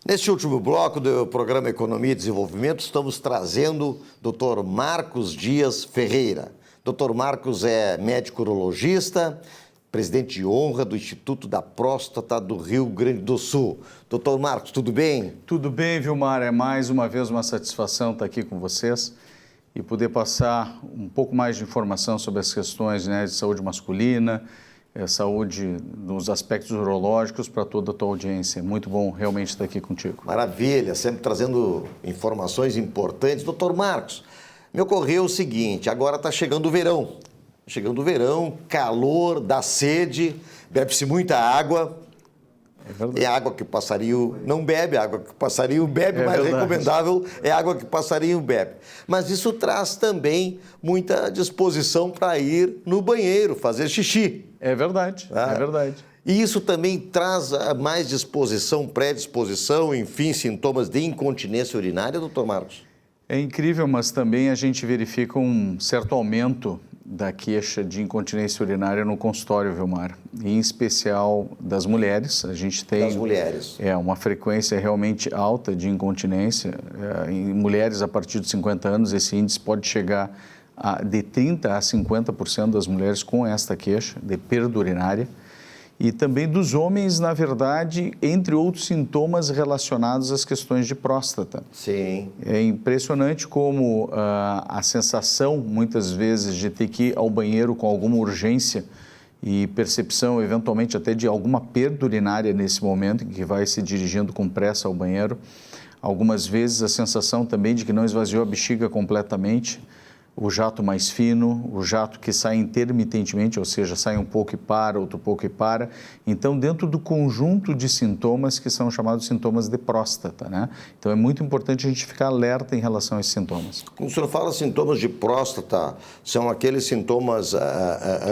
Neste último bloco do programa Economia e Desenvolvimento, estamos trazendo o Dr. Marcos Dias Ferreira. Dr. Marcos é médico urologista, presidente de honra do Instituto da Próstata do Rio Grande do Sul. Dr. Marcos, tudo bem? Tudo bem, Vilmar. É mais uma vez uma satisfação estar aqui com vocês e poder passar um pouco mais de informação sobre as questões, de saúde masculina, saúde nos aspectos urológicos para toda a tua audiência. Muito bom realmente estar aqui contigo. Maravilha, sempre trazendo informações importantes. Dr. Marcos, me ocorreu o seguinte, agora está chegando o verão. Chegando o verão, calor, dá sede, bebe-se muita água. É verdade. É água que o passarinho não bebe, água que o passarinho bebe, mas recomendável é água que o passarinho bebe. Mas isso traz também muita disposição para ir no banheiro, fazer xixi. É verdade, é verdade. E isso também traz mais disposição, predisposição, enfim, sintomas de incontinência urinária, doutor Marcos? É incrível, mas também a gente verifica um certo aumento da queixa de incontinência urinária no consultório, Vilmar, em especial das mulheres. A gente tem das mulheres. Uma frequência realmente alta de incontinência. Em mulheres a partir de 50 anos, esse índice pode chegar de 30% a 50% das mulheres com esta queixa de perda urinária. E também dos homens, na verdade, entre outros sintomas relacionados às questões de próstata. Sim. É impressionante como a sensação, muitas vezes, de ter que ir ao banheiro com alguma urgência e percepção, eventualmente, até de alguma perda urinária nesse momento, em que vai se dirigindo com pressa ao banheiro. Algumas vezes a sensação também de que não esvaziou a bexiga completamente, o jato mais fino, o jato que sai intermitentemente, ou seja, sai um pouco e para, outro pouco e para. Então, dentro do conjunto de sintomas que são chamados sintomas de próstata, né? Então, é muito importante a gente ficar alerta em relação a esses sintomas. Quando o senhor fala sintomas de próstata, são aqueles sintomas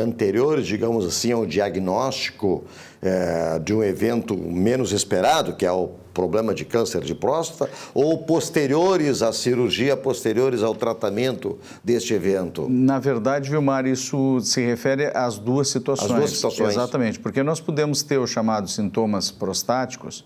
anteriores, digamos assim, ao diagnóstico de um evento menos esperado, que é o problema de câncer de próstata, ou posteriores à cirurgia, posteriores ao tratamento deste evento? Na verdade, Vilmar, isso se refere às duas situações. As duas situações. Exatamente, porque nós podemos ter os chamados sintomas prostáticos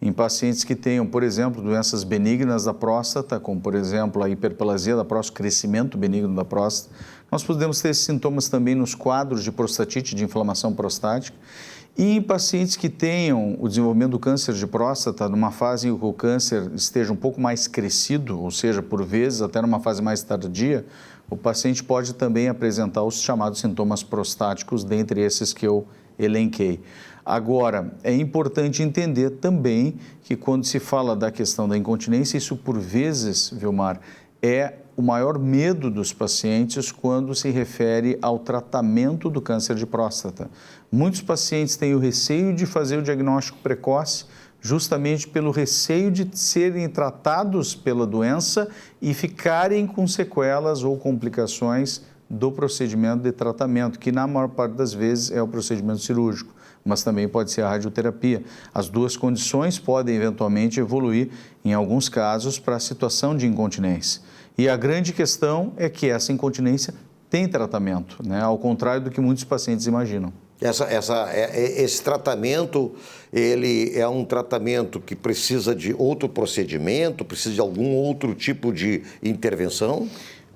em pacientes que tenham, por exemplo, doenças benignas da próstata, como, por exemplo, a hiperplasia da próstata, crescimento benigno da próstata. Nós podemos ter esses sintomas também nos quadros de prostatite, de inflamação prostática. E em pacientes que tenham o desenvolvimento do câncer de próstata numa fase em que o câncer esteja um pouco mais crescido, ou seja, por vezes até numa fase mais tardia, o paciente pode também apresentar os chamados sintomas prostáticos, dentre esses que eu elenquei. Agora, é importante entender também que quando se fala da questão da incontinência, isso por vezes, Vilmar, é o maior medo dos pacientes quando se refere ao tratamento do câncer de próstata. Muitos pacientes têm o receio de fazer o diagnóstico precoce, justamente pelo receio de serem tratados pela doença e ficarem com sequelas ou complicações do procedimento de tratamento, que na maior parte das vezes é o procedimento cirúrgico, mas também pode ser a radioterapia. As duas condições podem eventualmente evoluir, em alguns casos, para a situação de incontinência. E a grande questão é que essa incontinência tem tratamento, né? Ao contrário do que muitos pacientes imaginam. Esse tratamento, ele é um tratamento que precisa de outro procedimento, precisa de algum outro tipo de intervenção?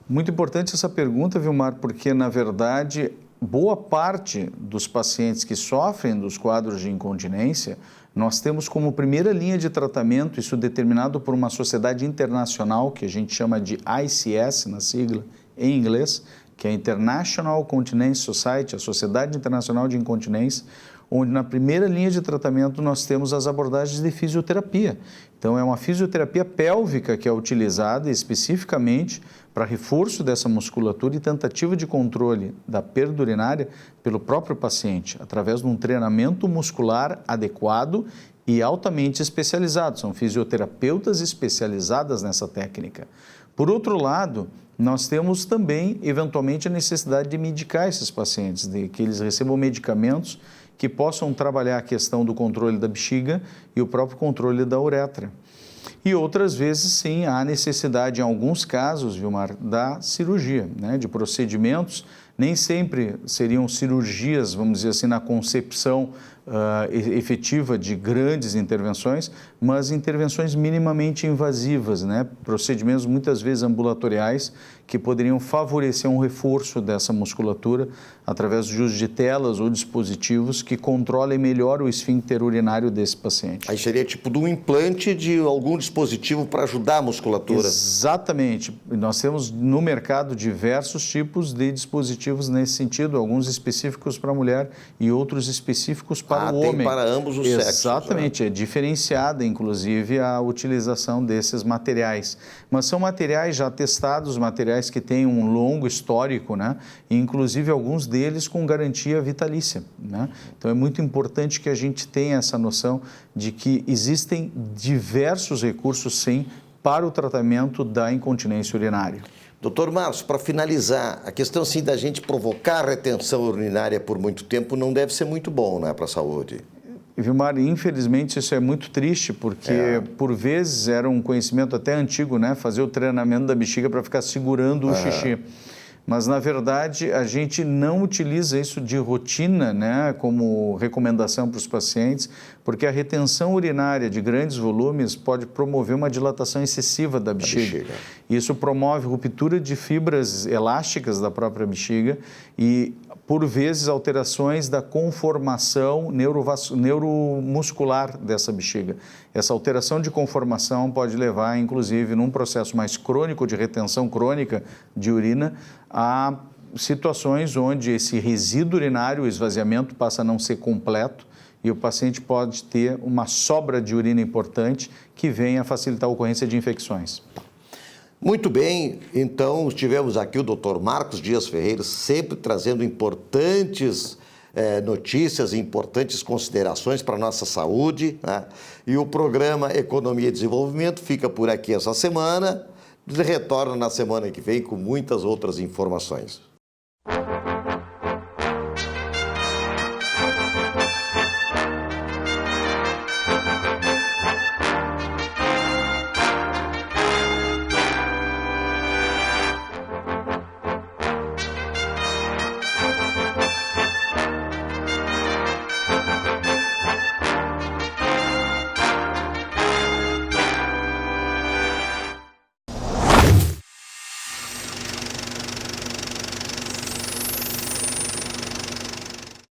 Muito importante essa pergunta, Vilmar, porque, na verdade, boa parte dos pacientes que sofrem dos quadros de incontinência, nós temos como primeira linha de tratamento, isso determinado por uma sociedade internacional, que a gente chama de ICS, na sigla, em inglês, que é a International Continence Society, a Sociedade Internacional de Incontinência, onde na primeira linha de tratamento nós temos as abordagens de fisioterapia. Então, é uma fisioterapia pélvica que é utilizada especificamente para reforço dessa musculatura e tentativa de controle da perda urinária pelo próprio paciente, através de um treinamento muscular adequado e altamente especializado. São fisioterapeutas especializadas nessa técnica. Por outro lado, nós temos também, eventualmente, a necessidade de medicar esses pacientes, de que eles recebam medicamentos que possam trabalhar a questão do controle da bexiga e o próprio controle da uretra. E outras vezes, sim, há necessidade, em alguns casos, Vilmar, da cirurgia, né, de procedimentos. Nem sempre seriam cirurgias, vamos dizer assim, na concepção efetiva de grandes intervenções, mas intervenções minimamente invasivas, né? Procedimentos muitas vezes ambulatoriais que poderiam favorecer um reforço dessa musculatura através do uso de telas ou dispositivos que controlem melhor o esfíncter urinário desse paciente. Aí seria tipo de um implante de algum dispositivo para ajudar a musculatura. Exatamente. Nós temos no mercado diversos tipos de dispositivos nesse sentido, alguns específicos para a mulher e outros específicos para o homem. Tem para ambos os sexos. Exatamente. É diferenciada, inclusive, a utilização desses materiais. Mas são materiais já testados, materiais que têm um longo histórico, né? E, inclusive, alguns deles com garantia vitalícia, né? Então, é muito importante que a gente tenha essa noção de que existem diversos recursos, sim, para o tratamento da incontinência urinária. Doutor Marcos, para finalizar, a questão assim da gente provocar retenção urinária por muito tempo não deve ser muito bom, né, para a saúde. Vilmar, infelizmente isso é muito triste, porque por vezes era um conhecimento até antigo, né, fazer o treinamento da bexiga para ficar segurando o xixi. Mas, na verdade, a gente não utiliza isso de rotina, né, como recomendação para os pacientes, porque a retenção urinária de grandes volumes pode promover uma dilatação excessiva da bexiga. Isso promove ruptura de fibras elásticas da própria bexiga e, por vezes, alterações da conformação neuromuscular dessa bexiga. Essa alteração de conformação pode levar, inclusive, num processo mais crônico de retenção crônica de urina, a situações onde esse resíduo urinário, o esvaziamento, passa a não ser completo e o paciente pode ter uma sobra de urina importante que venha a facilitar a ocorrência de infecções. Muito bem, então tivemos aqui o Dr. Marcos Dias Ferreira, sempre trazendo importantes notícias, importantes considerações para a nossa saúde, né? E o programa Economia e Desenvolvimento fica por aqui essa semana, retorna na semana que vem com muitas outras informações.